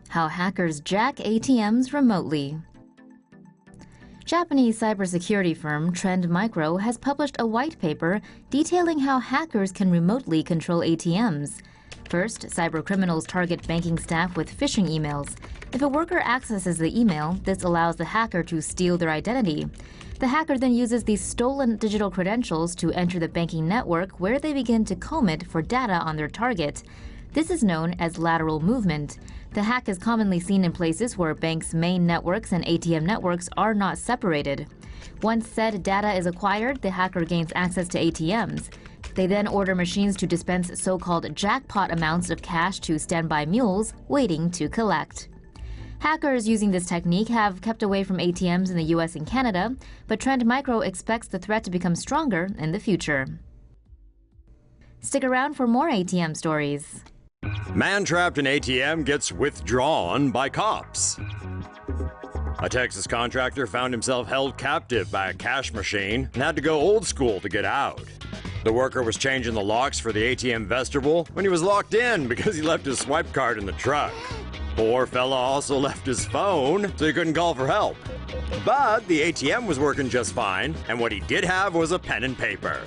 How hackers jack ATMs remotely. Japanese cybersecurity firm Trend Micro has published a white paper detailing how hackers can remotely control ATMs. First, cybercriminals target banking staff with phishing emails. If a worker accesses the email, this allows the hacker to steal their identity. The hacker then uses these stolen digital credentials to enter the banking network, where they begin to comb it for data on their target. This is known as lateral movement. The hack is commonly seen in places where banks' main networks and ATM networks are not separated. Once said data is acquired, the hacker gains access to ATMs. They then order machines to dispense so-called jackpot amounts of cash to standby mules waiting to collect. Hackers using this technique have kept away from ATMs in the US and Canada, but Trend Micro expects the threat to become stronger in the future. Stick around for more ATM stories. Man trapped in ATM gets withdrawn by cops. A Texas contractor found himself held captive by a cash machine and had to go old school to get out. The worker was changing the locks for the ATM vestibule when he was locked in because he left his swipe card in the truck. Poor fella also left his phone, so he couldn't call for help. But the ATM was working just fine, and what he did have was a pen and paper.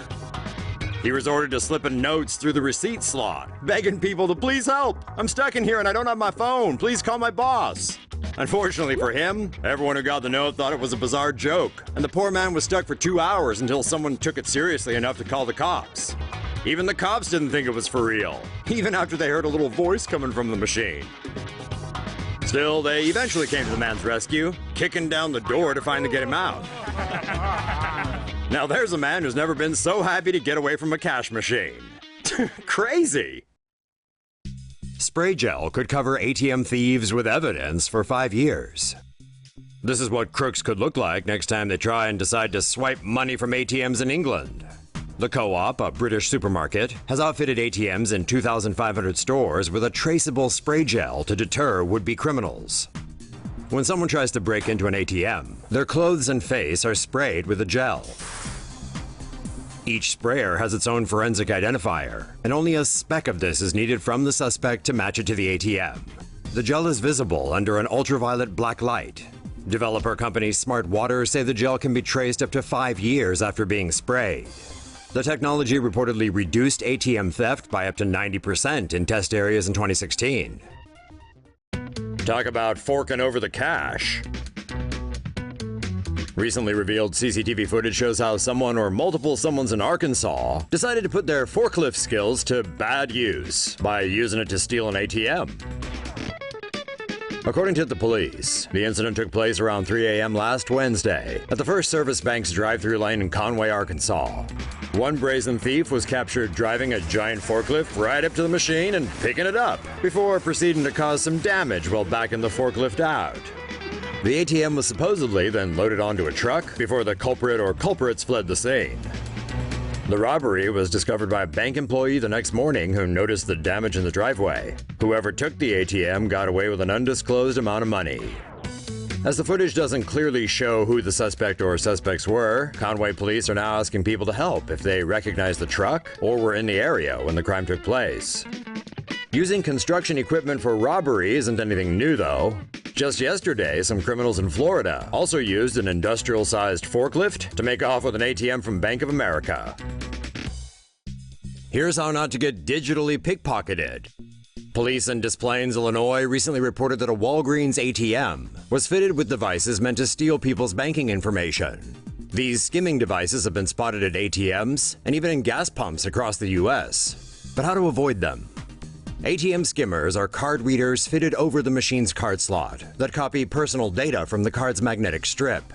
He resorted to slipping notes through the receipt slot, begging people to please help. I'm stuck in here and I don't have my phone. Please call my boss. Unfortunately for him, everyone who got the note thought it was a bizarre joke, and the poor man was stuck for 2 hours until someone took it seriously enough to call the cops. Even the cops didn't think it was for real, even after they heard a little voice coming from the machine. Still, they eventually came to the man's rescue, kicking down the door to finally get him out. Now there's a man who's never been so happy to get away from a cash machine. Crazy! Spray gel could cover ATM thieves with evidence for 5 years. This is what crooks could look like next time they try and decide to swipe money from ATMs in England. The Co-op, a British supermarket, has outfitted ATMs in 2,500 stores with a traceable spray gel to deter would-be criminals. When someone tries to break into an ATM, their clothes and face are sprayed with a gel. Each sprayer has its own forensic identifier, and only a speck of this is needed from the suspect to match it to the ATM. The gel is visible under an ultraviolet black light. Developer company Smart Water say the gel can be traced up to 5 years after being sprayed. The technology reportedly reduced ATM theft by up to 90% in test areas in 2016. Talk about forking over the cash. Recently revealed CCTV footage shows how someone or multiple someones in Arkansas decided to put their forklift skills to bad use by using it to steal an ATM. According to the police, the incident took place around 3 a.m. last Wednesday at the First Service Bank's drive-through lane in Conway, Arkansas. One brazen thief was captured driving a giant forklift right up to the machine and picking it up, before proceeding to cause some damage while backing the forklift out. The ATM was supposedly then loaded onto a truck before the culprit or culprits fled the scene. The robbery was discovered by a bank employee the next morning who noticed the damage in the driveway. Whoever took the ATM got away with an undisclosed amount of money. As the footage doesn't clearly show who the suspect or suspects were, Conway police are now asking people to help if they recognize the truck or were in the area when the crime took place. Using construction equipment for robbery isn't anything new, though. Just yesterday, some criminals in Florida also used an industrial-sized forklift to make off with an ATM from Bank of America. Here's how not to get digitally pickpocketed. Police in Des Plaines, Illinois recently reported that a Walgreens ATM was fitted with devices meant to steal people's banking information. These skimming devices have been spotted at ATMs and even in gas pumps across the US. But how to avoid them? ATM skimmers are card readers fitted over the machine's card slot that copy personal data from the card's magnetic strip.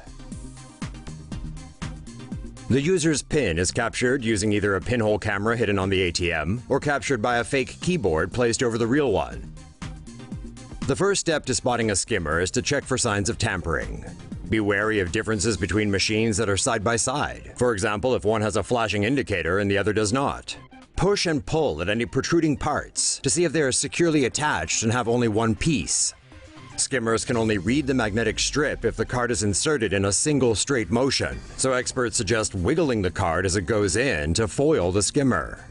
The user's PIN is captured using either a pinhole camera hidden on the ATM or captured by a fake keyboard placed over the real one. The first step to spotting a skimmer is to check for signs of tampering. Be wary of differences between machines that are side by side. For example, if one has a flashing indicator and the other does not. Push and pull at any protruding parts to see if they are securely attached and have only one piece. Skimmers can only read the magnetic strip if the card is inserted in a single straight motion, so experts suggest wiggling the card as it goes in to foil the skimmer.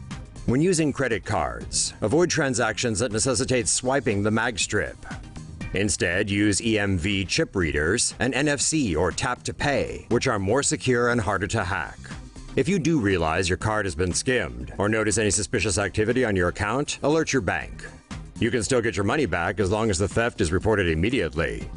When using credit cards, avoid transactions that necessitate swiping the mag strip. Instead, use EMV chip readers and NFC or tap to pay, which are more secure and harder to hack. If you do realize your card has been skimmed or notice any suspicious activity on your account, alert your bank. You can still get your money back as long as the theft is reported immediately.